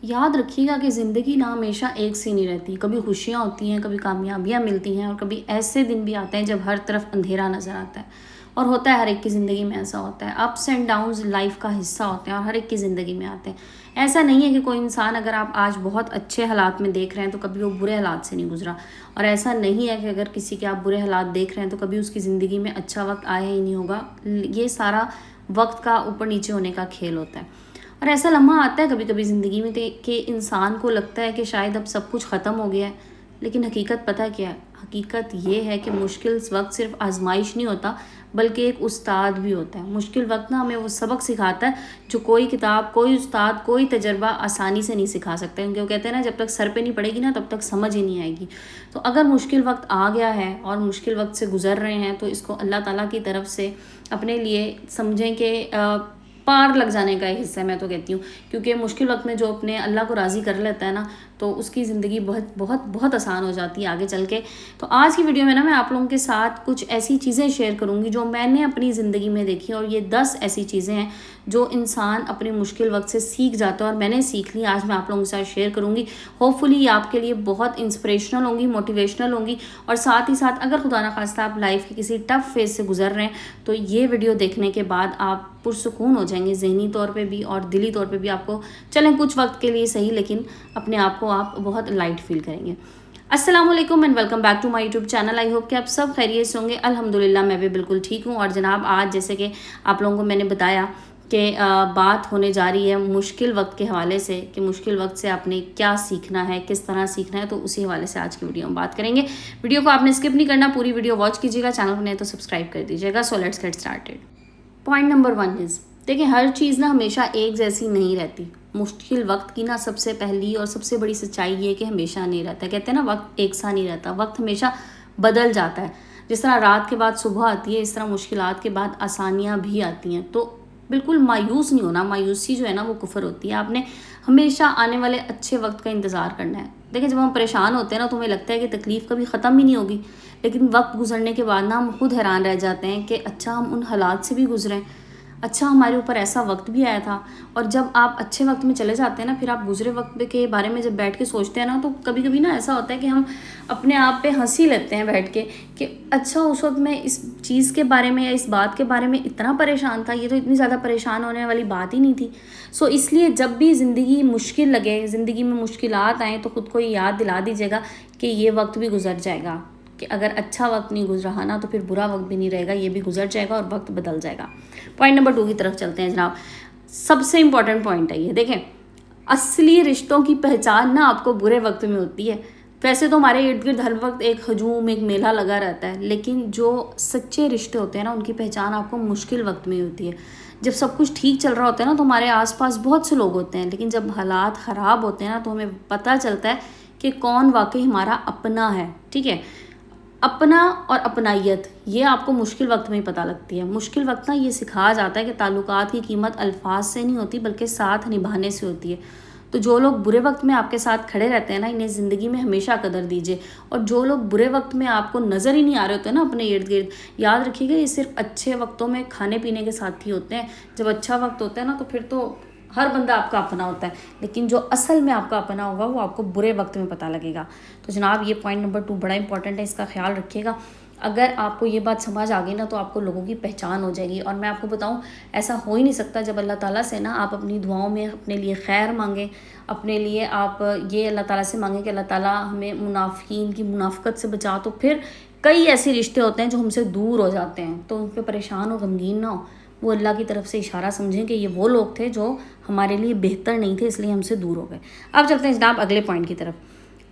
یاد رکھیے گا کہ زندگی نہ ہمیشہ ایک سی نہیں رہتی. کبھی خوشیاں ہوتی ہیں، کبھی کامیابیاں ملتی ہیں، اور کبھی ایسے دن بھی آتے ہیں جب ہر طرف اندھیرا نظر آتا ہے. اور ہوتا ہے، ہر ایک کی زندگی میں ایسا ہوتا ہے. اپس اینڈ ڈاؤنز لائف کا حصہ ہوتے ہیں اور ہر ایک کی زندگی میں آتے ہیں. ایسا نہیں ہے کہ کوئی انسان اگر آپ آج بہت اچھے حالات میں دیکھ رہے ہیں تو کبھی وہ برے حالات سے نہیں گزرا. اور ایسا نہیں ہے کہ اگر کسی کے آپ برے حالات دیکھ رہے ہیں تو کبھی اس کی زندگی میں اچھا وقت آیا ہی نہیں ہوگا. یہ سارا وقت کا اوپر نیچے ہونے کا کھیل ہوتا ہے. اور ایسا لمحہ آتا ہے کبھی کبھی زندگی میں کہ انسان کو لگتا ہے کہ شاید اب سب کچھ ختم ہو گیا ہے. لیکن حقیقت پتہ کیا ہے؟ حقیقت یہ ہے کہ مشکل وقت صرف آزمائش نہیں ہوتا بلکہ ایک استاد بھی ہوتا ہے. مشکل وقت نا ہمیں وہ سبق سکھاتا ہے جو کوئی کتاب، کوئی استاد، کوئی تجربہ آسانی سے نہیں سکھا سکتا. کیونکہ وہ کہتے ہیں نا، جب تک سر پہ نہیں پڑے گی نا تب تک سمجھ ہی نہیں آئے گی. تو اگر مشکل وقت آ گیا ہے اور مشکل وقت سے گزر رہے ہیں تو اس کو اللہ تعالیٰ کی طرف سے اپنے لیے سمجھیں کہ پار لگ جانے کا ایک حصہ ہے. میں تو کہتی ہوں، کیونکہ مشکل وقت میں جو اپنے اللہ کو راضی کر لیتا ہے نا تو اس کی زندگی بہت بہت بہت آسان ہو جاتی ہے آگے چل کے. تو آج کی ویڈیو میں نا میں آپ لوگوں کے ساتھ کچھ ایسی چیزیں شیئر کروں گی جو میں نے اپنی زندگی میں دیکھی، اور یہ 10 ایسی چیزیں ہیں جو انسان اپنے مشکل وقت سے سیکھ جاتا ہے اور میں نے سیکھ لی. آج میں آپ لوگوں کے ساتھ شیئر کروں گی. ہوپ فلی یہ آپ کے لیے بہت انسپریشنل ہوں گی، موٹیویشنل ہوں گی. اور ساتھ ہی ساتھ اگر خدا نخواستہ آپ لائف کے کسی ٹف فیز سے گزر رہے ہیں تو یہ ویڈیو دیکھنے کے بعد آپ پرسکون ہو جائیں گے، ذہنی طور پہ بھی اور دلی طور پہ بھی. آپ کو چلیں کچھ وقت کے لیے صحیح، لیکن اپنے آپ کو آپ بہت لائٹ فیل کریں گے. السلام علیکم and welcome back to my YouTube channel. I hope کہ آپ سب خیریت سے ہوں گے. الحمدللہ میں بھی بالکل ٹھیک ہوں. اور جناب آج جیسے کہ آپ لوگوں کو میں نے بتایا کہ بات ہونے جا رہی ہے مشکل وقت کے حوالے سے، کہ مشکل وقت سے آپ نے کیا سیکھنا ہے، کس طرح سیکھنا ہے. تو اسی حوالے سے آج کی ویڈیو میں بات کریں گے. ویڈیو کو آپ نے اسکپ نہیں کرنا، پوری ویڈیو واچ کیجیے گا. چینل کو نہیں تو سبسکرائب کر دیجیے گا. So let's get started. Point number 1 is, دیکھیں ہر چیز نا ہمیشہ ایک جیسی نہیں رہتی. مشکل وقت کی نا سب سے پہلی اور سب سے بڑی سچائی یہ کہ ہمیشہ نہیں رہتا. کہتے ہیں نا وقت ایک سا نہیں رہتا، وقت ہمیشہ بدل جاتا ہے. جس طرح رات کے بعد صبح آتی ہے، اس طرح مشکلات کے بعد آسانیاں بھی آتی ہیں. تو بالکل مایوس نہیں ہونا. مایوسی جو ہے نا وہ کفر ہوتی ہے. آپ نے ہمیشہ آنے والے اچھے وقت کا انتظار کرنا ہے. دیکھیں جب ہم پریشان ہوتے ہیں نا تو ہمیں لگتا ہے کہ تکلیف کبھی ختم ہی نہیں ہوگی، لیکن وقت گزرنے کے بعد نا ہم خود حیران رہ جاتے ہیں کہ اچھا ہم ان حالات سے بھی گزرے، اچھا ہمارے اوپر ایسا وقت بھی آیا تھا. اور جب آپ اچھے وقت میں چلے جاتے ہیں نا، پھر آپ گزرے وقت کے بارے میں جب بیٹھ کے سوچتے ہیں نا تو کبھی کبھی نا ایسا ہوتا ہے کہ ہم اپنے آپ پہ ہنسی لیتے ہیں بیٹھ کے کہ اچھا اس وقت میں اس چیز کے بارے میں یا اس بات کے بارے میں اتنا پریشان تھا. یہ تو اتنی زیادہ پریشان ہونے والی بات ہی نہیں تھی. سو اس لیے جب بھی زندگی مشکل لگے، زندگی میں مشکلات آئیں، تو خود کو یہ یاد دلا دیجیے گا کہ یہ وقت بھی گزر جائے گا. کہ اگر اچھا وقت نہیں گزر رہا نا تو پھر برا وقت بھی نہیں رہے گا، یہ بھی گزر جائے گا اور وقت بدل جائے گا. پوائنٹ نمبر 2 کی طرف چلتے ہیں جناب. سب سے امپورٹنٹ پوائنٹ ہے یہ. دیکھیں اصلی رشتوں کی پہچان نا آپ کو برے وقت میں ہوتی ہے. ویسے تو ہمارے ارد گرد ہر وقت ایک ہجوم، ایک میلہ لگا رہتا ہے، لیکن جو سچے رشتے ہوتے ہیں نا ان کی پہچان آپ کو مشکل وقت میں ہوتی ہے. جب سب کچھ ٹھیک چل رہا ہوتا ہے نا تو ہمارے آس پاس بہت سے لوگ ہوتے ہیں، لیکن جب حالات خراب ہوتے ہیں نا تو ہمیں پتہ چلتا ہے کہ کون واقعی ہمارا اپنا ہے. ٹھیک ہے، اپنا اور اپنائیت یہ آپ کو مشکل وقت میں ہی پتہ لگتی ہے. مشکل وقت نا یہ سکھا جاتا ہے کہ تعلقات کی قیمت الفاظ سے نہیں ہوتی بلکہ ساتھ نبھانے سے ہوتی ہے. تو جو لوگ برے وقت میں آپ کے ساتھ کھڑے رہتے ہیں نا انہیں زندگی میں ہمیشہ قدر دیجیے. اور جو لوگ برے وقت میں آپ کو نظر ہی نہیں آ رہے ہوتے ہیں نا اپنے ارد گرد، یاد رکھیے گا یہ صرف اچھے وقتوں میں کھانے پینے کے ساتھی ہوتے ہیں. جب اچھا وقت ہوتا ہے نا تو پھر تو ہر بندہ آپ کا اپنا ہوتا ہے، لیکن جو اصل میں آپ کا اپنا ہوگا وہ آپ کو برے وقت میں پتہ لگے گا. تو جناب یہ پوائنٹ نمبر 2 بڑا امپورٹنٹ ہے، اس کا خیال رکھیے گا. اگر آپ کو یہ بات سمجھ آ گئی نا تو آپ کو لوگوں کی پہچان ہو جائے گی. اور میں آپ کو بتاؤں ایسا ہو ہی نہیں سکتا جب اللہ تعالیٰ سے نا آپ اپنی دعاؤں میں اپنے لیے خیر مانگیں، اپنے لیے آپ یہ اللہ تعالیٰ سے مانگیں کہ اللہ تعالیٰ ہمیں منافقین کی منافقت سے بچا. تو پھر کئی ایسے رشتے ہوتے ہیں جو ہم سے دور ہو جاتے ہیں، تو ان پہ پریشان ہو، غمگین نہ ہو. وہ اللہ کی طرف سے اشارہ سمجھیں کہ یہ وہ لوگ تھے جو ہمارے لیے بہتر نہیں تھے، اس لیے ہم سے دور ہو گئے. اب چلتے ہیں جناب اگلے پوائنٹ کی طرف.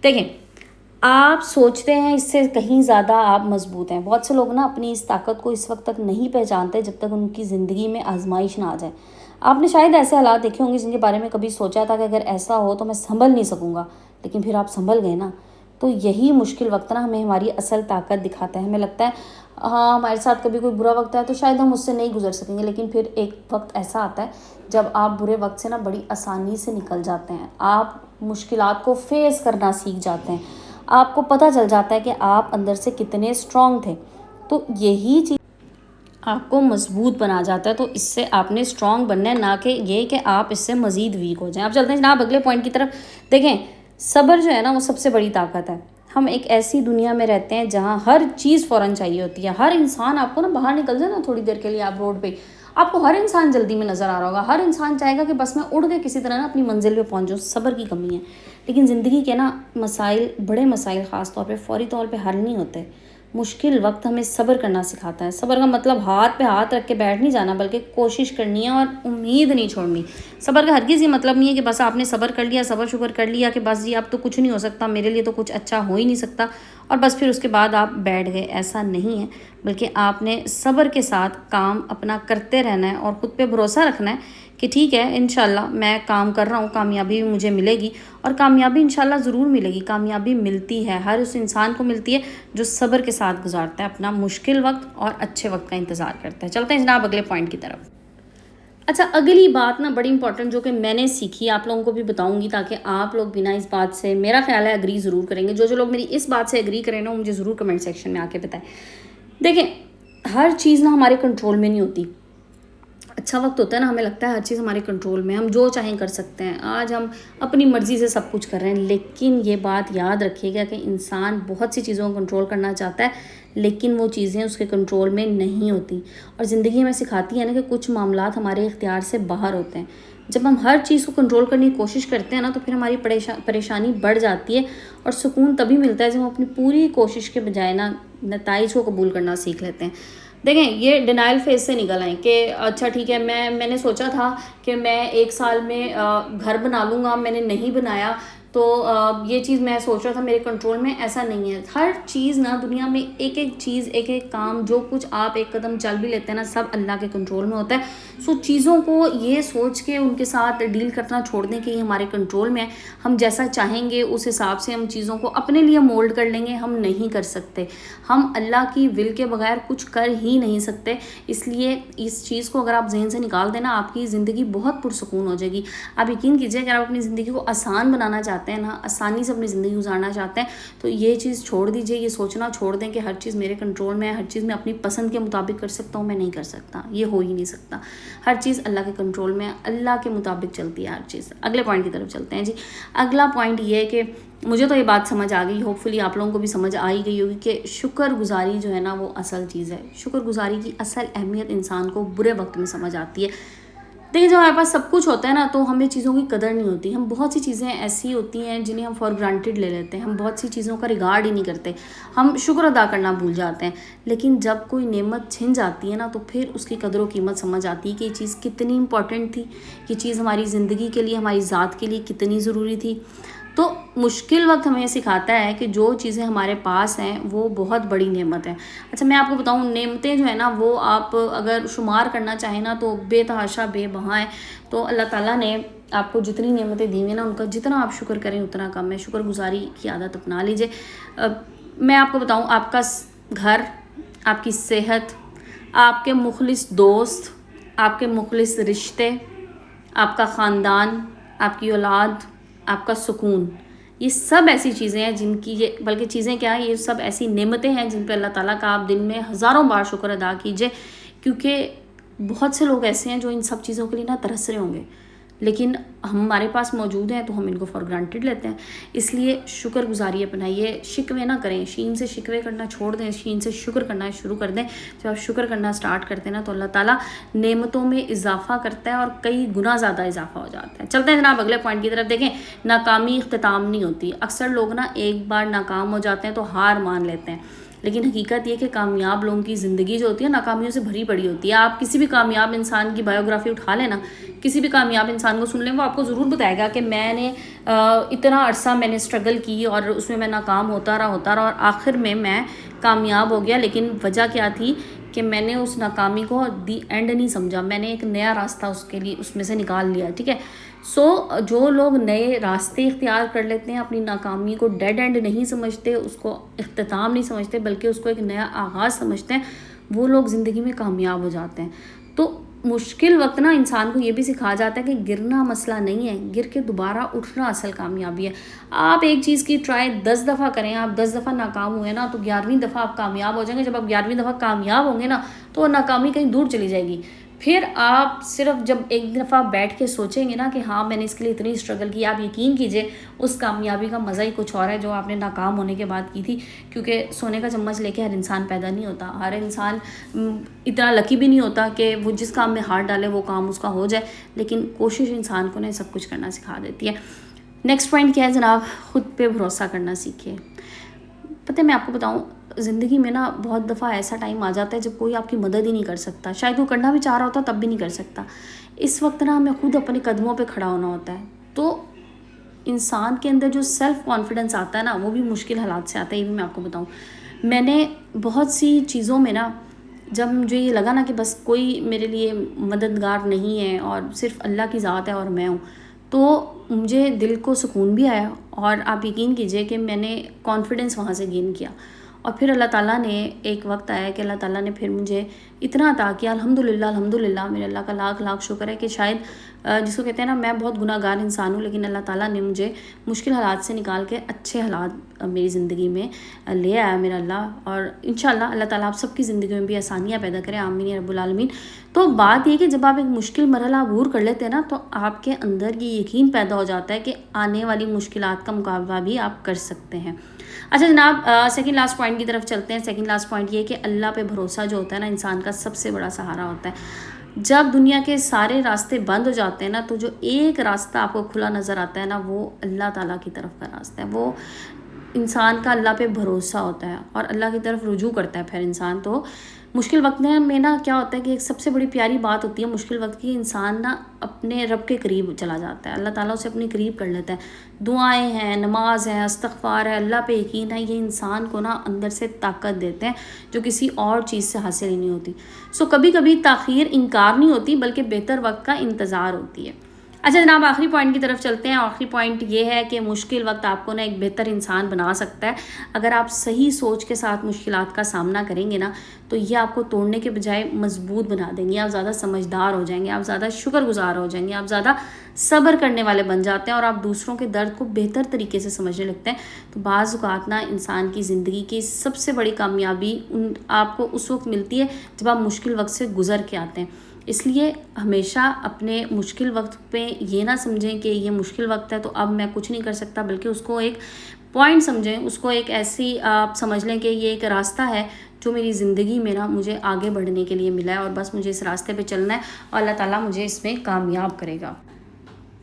دیکھیں آپ سوچتے ہیں اس سے کہیں زیادہ آپ مضبوط ہیں. بہت سے لوگ نا اپنی اس طاقت کو اس وقت تک نہیں پہچانتے جب تک ان کی زندگی میں آزمائش نہ آ جائے. آپ نے شاید ایسے حالات دیکھے ہوں گے جن کے بارے میں کبھی سوچا تھا کہ اگر ایسا ہو تو میں سنبھل نہیں سکوں گا، لیکن پھر آپ سنبھل گئے نا. تو یہی مشکل وقت نا ہمیں ہماری اصل طاقت دکھاتا ہے. ہمیں لگتا ہے ہاں ہمارے ساتھ کبھی کوئی برا وقت ہے تو شاید ہم اس سے نہیں گزر سکیں گے، لیکن پھر ایک وقت ایسا آتا ہے جب آپ برے وقت سے نا بڑی آسانی سے نکل جاتے ہیں. آپ مشکلات کو فیس کرنا سیکھ جاتے ہیں. آپ کو پتہ چل جاتا ہے کہ آپ اندر سے کتنے اسٹرانگ تھے. تو یہی چیز آپ کو مضبوط بنا جاتا ہے. تو اس سے آپ نے اسٹرانگ بننا ہے, نہ کہ یہ کہ آپ اس سے مزید ویک ہو جائیں. اب چلتے ہیں جناب اگلے پوائنٹ کی طرف. دیکھیں, صبر جو ہے نا وہ سب سے بڑی طاقت ہے. ہم ایک ایسی دنیا میں رہتے ہیں جہاں ہر چیز فوراً چاہیے ہوتی ہے. ہر انسان, آپ کو نا باہر نکل جائے نا تھوڑی دیر کے لیے آپ روڈ پہ, آپ کو ہر انسان جلدی میں نظر آ رہا ہوگا. ہر انسان چاہے گا کہ بس میں اڑ کے کسی طرح نا اپنی منزل پہ پہنچ جاؤں. صبر کی کمی ہے. لیکن زندگی کے نا مسائل, بڑے مسائل خاص طور پہ فوری طور پہ حل نہیں ہوتے. مشکل وقت ہمیں صبر کرنا سکھاتا ہے. صبر کا مطلب ہاتھ پہ ہاتھ رکھ کے بیٹھ نہیں جانا, بلکہ کوشش کرنی ہے اور امید نہیں چھوڑنی. صبر کا ہرگز یہ مطلب نہیں ہے کہ بس آپ نے صبر کر لیا, صبر شکر کر لیا کہ بس جی اب تو کچھ نہیں ہو سکتا, میرے لیے تو کچھ اچھا ہو ہی نہیں سکتا, اور بس پھر اس کے بعد آپ بیٹھ گئے. ایسا نہیں ہے, بلکہ آپ نے صبر کے ساتھ کام اپنا کرتے رہنا ہے اور خود پہ بھروسہ رکھنا ہے کہ ٹھیک ہے انشاءاللہ میں کام کر رہا ہوں, کامیابی بھی مجھے ملے گی, اور کامیابی انشاءاللہ ضرور ملے گی. کامیابی ملتی ہے, ہر اس انسان کو ملتی ہے جو صبر کے ساتھ گزارتا ہے اپنا مشکل وقت اور اچھے وقت کا انتظار کرتا ہے. چلتے ہیں جناب اگلے پوائنٹ کی طرف. اچھا, اگلی بات نا بڑی امپورٹنٹ جو کہ میں نے سیکھی, آپ لوگوں کو بھی بتاؤں گی تاکہ آپ لوگ بھی نا اس بات سے, میرا خیال ہے, اگری ضرور کریں گے. جو لوگ میری اس بات سے اگری کریں نا, مجھے ضرور کمنٹ سیکشن میں آ کے بتائیں. دیکھیں, ہر چیز نا ہمارے کنٹرول میں نہیں ہوتی. اچھا وقت ہوتا ہے نا, ہمیں لگتا ہے ہر چیز ہمارے کنٹرول میں, ہم جو چاہیں کر سکتے ہیں. آج ہم اپنی مرضی سے سب کچھ کر رہے ہیں, لیکن یہ بات یاد رکھیے گا کہ انسان بہت سی چیزوں کو کنٹرول کرنا چاہتا ہے, لیکن وہ چیزیں اس کے کنٹرول میں نہیں ہوتی. اور زندگی ہمیں سکھاتی ہے نا کہ کچھ معاملات ہمارے اختیار سے باہر ہوتے ہیں. جب ہم ہر چیز کو کنٹرول کرنے کی کوشش کرتے ہیں نا, تو پھر ہماری پریشانی بڑھ جاتی ہے, اور سکون تبھی ملتا ہے جب ہم اپنی پوری کوشش کے بجائے نا نتائج کو قبول کرنا سیکھ لیتے ہیں. دیکھیں, یہ ڈینائل فیز سے نکل آئیں کہ اچھا ٹھیک ہے, میں نے سوچا تھا کہ میں 1 سال میں گھر بنا لوں گا, میں نے نہیں بنایا, تو یہ چیز میں سوچ رہا تھا میرے کنٹرول میں. ایسا نہیں ہے. ہر چیز نا دنیا میں, ایک ایک چیز, ایک ایک کام, جو کچھ آپ ایک قدم چل بھی لیتے ہیں نا, سب اللہ کے کنٹرول میں ہوتا ہے. سو چیزوں کو یہ سوچ کے ان کے ساتھ ڈیل کرنا چھوڑ دیں کہ یہ ہمارے کنٹرول میں ہے, ہم جیسا چاہیں گے اس حساب سے ہم چیزوں کو اپنے لیے مولڈ کر لیں گے. ہم نہیں کر سکتے, ہم اللہ کی ول کے بغیر کچھ کر ہی نہیں سکتے. اس لیے اس چیز کو اگر آپ ذہن سے نکال دیں نا, آپ کی زندگی بہت پرسکون ہو جائے گی. آپ یقین کیجئے, اگر آپ اپنی زندگی کو آسان بنانا چاہتے ہیں نا, آسانی سے اپنی زندگی گزارنا چاہتے ہیں, تو یہ چیز چھوڑ دیجئے. یہ سوچنا چھوڑ دیں کہ ہر چیز میرے کنٹرول میں ہے, ہر چیز میں اپنی پسند کے مطابق کر سکتا ہوں. میں نہیں کر سکتا, یہ ہو ہی نہیں سکتا. ہر چیز اللہ کے کنٹرول میں ہے, اللہ کے مطابق چلتی ہے ہر چیز. اگلے پوائنٹ کی طرف چلتے ہیں جی. اگلا پوائنٹ یہ ہے کہ مجھے تو یہ بات سمجھ آ گئی, ہوپ فلی آپ لوگوں کو بھی سمجھ آ ہی گئی ہوگی کہ شکر گزاری جو ہے نا وہ اصل چیز ہے. شکر گزاری کی اصل اہمیت انسان کو برے وقت میں سمجھ آتی ہے. دیکھیں, جب ہمارے پاس سب کچھ ہوتا ہے نا, تو ہمیں چیزوں کی قدر نہیں ہوتی. ہم بہت سی چیزیں ایسی ہوتی ہیں جنہیں ہم فار گرانٹیڈ لے لیتے ہیں, ہم بہت سی چیزوں کا ریگارڈ ہی نہیں کرتے, ہم شکر ادا کرنا بھول جاتے ہیں. لیکن جب کوئی نعمت چھن جاتی ہے نا, تو پھر اس کی قدر و قیمت سمجھ آتی ہے کہ یہ چیز کتنی امپورٹنٹ تھی, یہ چیز ہماری زندگی کے لیے, ہماری ذات کے لیے کتنی ضروری تھی. تو مشکل وقت ہمیں سکھاتا ہے کہ جو چیزیں ہمارے پاس ہیں وہ بہت بڑی نعمت ہے. اچھا, میں آپ کو بتاؤں, نعمتیں جو ہیں نا وہ آپ اگر شمار کرنا چاہیں نا تو بے تحاشا بے بہا ہیں. تو اللہ تعالیٰ نے آپ کو جتنی نعمتیں دی ہیں نا, ان کا جتنا آپ شکر کریں اتنا کم ہے. شکر گزاری کی عادت اپنا لیجئے. میں آپ کو بتاؤں, آپ کا گھر, آپ کی صحت, آپ کے مخلص دوست, آپ کے مخلص رشتے, آپ کا خاندان, آپ کی اولاد, آپ کا سکون, یہ سب ایسی چیزیں ہیں جن کی, یہ بلکہ چیزیں کیا ہیں, یہ سب ایسی نعمتیں ہیں جن پہ اللہ تعالیٰ کا آپ دن میں ہزاروں بار شکر ادا کیجئے. کیونکہ بہت سے لوگ ایسے ہیں جو ان سب چیزوں کے لیے نا ترس رہے ہوں گے, لیکن ہمارے پاس موجود ہیں تو ہم ان کو فار گرانٹیڈ لیتے ہیں. اس لیے شکر گزاری اپنائیے, شکوے نہ کریں. شین سے شکوے کرنا چھوڑ دیں, شین سے شکر کرنا شروع کر دیں. جب آپ شکر کرنا سٹارٹ کرتے ہیں نا, تو اللہ تعالیٰ نعمتوں میں اضافہ کرتا ہے اور کئی گنا زیادہ اضافہ ہو جاتا ہے. چلتے ہیں جناب اگلے پوائنٹ کی طرف. دیکھیں, ناکامی اختتام نہیں ہوتی. اکثر لوگ نا ایک بار ناکام ہو جاتے ہیں تو ہار مان لیتے ہیں, لیکن حقیقت یہ کہ کامیاب لوگوں کی زندگی جو ہوتی ہے ناکامیوں سے بھری پڑی ہوتی ہے. آپ کسی بھی کامیاب انسان کی بایوگرافی اٹھا لینا, کسی بھی کامیاب انسان کو سن لیں, وہ آپ کو ضرور بتائے گا کہ میں نے اتنا عرصہ میں نے اسٹرگل کی اور اس میں ناکام ہوتا رہا اور آخر میں کامیاب ہو گیا. لیکن وجہ کیا تھی کہ میں نے اس ناکامی کو دی اینڈ نہیں سمجھا, میں نے ایک نیا راستہ اس کے لیے اس میں سے نکال لیا. ٹھیک ہے, سو جو لوگ نئے راستے اختیار کر لیتے ہیں, اپنی ناکامی کو ڈیڈ اینڈ نہیں سمجھتے, اس کو اختتام نہیں سمجھتے, بلکہ اس کو ایک نیا آغاز سمجھتے ہیں, وہ لوگ زندگی میں کامیاب ہو جاتے ہیں. تو مشکل وقت نا انسان کو یہ بھی سکھا جاتا ہے کہ گرنا مسئلہ نہیں ہے، گر کے دوبارہ اٹھنا اصل کامیابی ہے۔ آپ ایک چیز کی ٹرائی 10 دفعہ کریں، آپ 10 دفعہ ناکام ہوئے نا تو 11ویں دفعہ آپ کامیاب ہو جائیں گے۔ جب آپ 11ویں دفعہ کامیاب ہوں گے نا تو ناکامی کہیں دور چلی جائے گی۔ پھر آپ صرف جب ایک دفعہ بیٹھ کے سوچیں گے نا کہ ہاں میں نے اس کے لیے اتنی اسٹرگل کی، آپ یقین کیجئے اس کامیابی کا مزہ ہی کچھ اور ہے جو آپ نے ناکام ہونے کے بعد کی تھی۔ کیونکہ سونے کا چمچ لے کے ہر انسان پیدا نہیں ہوتا، ہر انسان اتنا لکی بھی نہیں ہوتا کہ وہ جس کام میں ہاتھ ڈالے وہ کام اس کا ہو جائے، لیکن کوشش انسان کو سب کچھ کرنا سکھا دیتی ہے۔ نیکسٹ پوائنٹ کیا ہے جناب؟ خود پہ بھروسہ کرنا سیکھیے۔ پتہ ہے میں آپ کو بتاؤں، زندگی میں نا بہت دفعہ ایسا ٹائم آ جاتا ہے جب کوئی آپ کی مدد ہی نہیں کر سکتا، شاید وہ کرنا بھی چاہ رہا ہوتا تب بھی نہیں کر سکتا۔ اس وقت نا ہمیں خود اپنے قدموں پہ کھڑا ہونا ہوتا ہے۔ تو انسان کے اندر جو سیلف کانفیڈنس آتا ہے نا وہ بھی مشکل حالات سے آتا ہے، یہ بھی میں آپ کو بتاؤں۔ میں نے بہت سی چیزوں میں نا جب مجھے یہ لگا نا کہ بس کوئی میرے لیے مددگار نہیں ہے اور صرف اللہ کی ذات ہے اور میں ہوں، تو مجھے دل کو سکون بھی آیا، اور آپ یقین کیجئے کہ میں نے کانفیڈنس وہاں سے گین کیا۔ اور پھر اللہ تعالیٰ نے ایک وقت آیا کہ اللہ تعالیٰ نے پھر مجھے اتنا عطا کیا، الحمدللہ میرے اللہ کا لاکھ لاکھ شکر ہے کہ شاید جس کو کہتے ہیں نا میں بہت گناہ گار انسان ہوں، لیکن اللہ تعالیٰ نے مجھے مشکل حالات سے نکال کے اچھے حالات میری زندگی میں لے آیا میرا اللہ۔ اور انشاءاللہ اللہ تعالیٰ آپ سب کی زندگی میں بھی آسانیاں پیدا کریں، آمین یا رب العالمین۔ تو بات یہ کہ جب آپ ایک مشکل مرحلہ عبور کر لیتے ہیں نا تو آپ کے اندر یہ یقین پیدا ہو جاتا ہے کہ آنے والی مشکلات کا مقابلہ بھی آپ کر سکتے ہیں۔ اچھا جناب، سیکنڈ لاسٹ پوائنٹ کی طرف چلتے ہیں۔ سیکنڈ لاسٹ پوائنٹ یہ کہ اللہ پہ بھروسہ جو ہوتا ہے نا انسان کا سب سے بڑا سہارا ہوتا ہے۔ جب دنیا کے سارے راستے بند ہو جاتے ہیں نا تو جو ایک راستہ آپ کو کھلا نظر آتا ہے نا وہ اللہ تعالیٰ کی طرف کا راستہ ہے۔ وہ انسان کا اللہ پہ بھروسہ ہوتا ہے اور اللہ کی طرف رجوع کرتا ہے پھر انسان۔ تو مشکل وقت میں نا کیا ہوتا ہے کہ ایک سب سے بڑی پیاری بات ہوتی ہے مشکل وقت کی، انسان نا اپنے رب کے قریب چلا جاتا ہے، اللہ تعالیٰ اسے اپنے قریب کر لیتا ہے۔ دعائیں ہیں، نماز ہے، استغفار ہے، اللہ پہ یقین ہے، یہ انسان کو نا اندر سے طاقت دیتے ہیں جو کسی اور چیز سے حاصل ہی نہیں ہوتی۔ کبھی کبھی تاخیر انکار نہیں ہوتی بلکہ بہتر وقت کا انتظار ہوتی ہے۔ اچھا جناب، آخری پوائنٹ کی طرف چلتے ہیں۔ آخری پوائنٹ یہ ہے کہ مشکل وقت آپ کو نا ایک بہتر انسان بنا سکتا ہے۔ اگر آپ صحیح سوچ کے ساتھ مشکلات کا سامنا کریں گے نا تو یہ آپ کو توڑنے کے بجائے مضبوط بنا دیں گے، آپ زیادہ سمجھدار ہو جائیں گے، آپ زیادہ شکر گزار ہو جائیں گے، آپ زیادہ صبر کرنے والے بن جاتے ہیں اور آپ دوسروں کے درد کو بہتر طریقے سے سمجھنے لگتے ہیں۔ تو بعض اوقات نا انسان کی زندگی کی سب سے بڑی کامیابی آپ کو اس وقت ملتی ہے جب آپ مشکل وقت سے گزر کے آتے ہیں۔ اس لیے ہمیشہ اپنے مشکل وقت پہ یہ نہ سمجھیں کہ یہ مشکل وقت ہے تو اب میں کچھ نہیں کر سکتا، بلکہ اس کو ایک پوائنٹ سمجھیں، اس کو ایک ایسی آپ سمجھ لیں کہ یہ ایک راستہ ہے جو میری زندگی میں نا مجھے آگے بڑھنے کے لیے ملا ہے، اور بس مجھے اس راستے پہ چلنا ہے اور اللہ تعالیٰ مجھے اس میں کامیاب کرے گا۔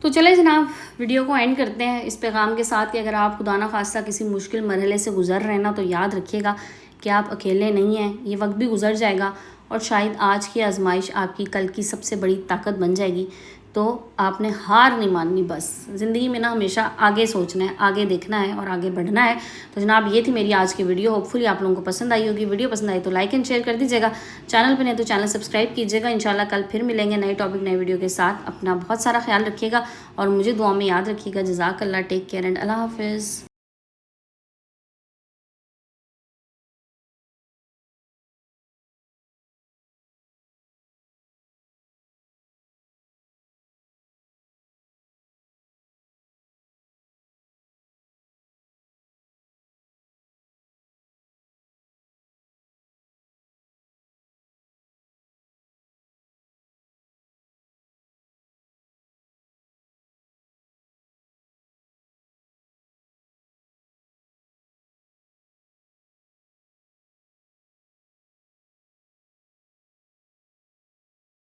تو چلیں جناب، ویڈیو کو اینڈ کرتے ہیں اس پیغام کے ساتھ کہ اگر آپ خدا نہ خواستہ کسی مشکل مرحلے سے گزر رہے ہیں نا تو یاد رکھیے گا کہ آپ اکیلے نہیں ہیں، یہ وقت بھی گزر جائے گا اور شاید آج کی آزمائش آپ کی کل کی سب سے بڑی طاقت بن جائے گی۔ تو آپ نے ہار نہیں ماننی، بس زندگی میں نا ہمیشہ آگے سوچنا ہے، آگے دیکھنا ہے اور آگے بڑھنا ہے۔ تو جناب یہ تھی میری آج کی ویڈیو، ہوپ فلی آپ لوگوں کو پسند آئی ہوگی۔ ویڈیو پسند آئی تو لائک اینڈ شیئر کر دیجیے گا، چینل پہ نہیں تو چینل سبسکرائب کیجیے گا۔ انشاءاللہ کل پھر ملیں گے نئے ٹاپک نئے ویڈیو کے ساتھ۔ اپنا بہت سارا خیال رکھیے گا اور مجھے دعا میں یاد رکھیے گا۔ جزاک اللہ، ٹیک کیئر اینڈ اللہ حافظ۔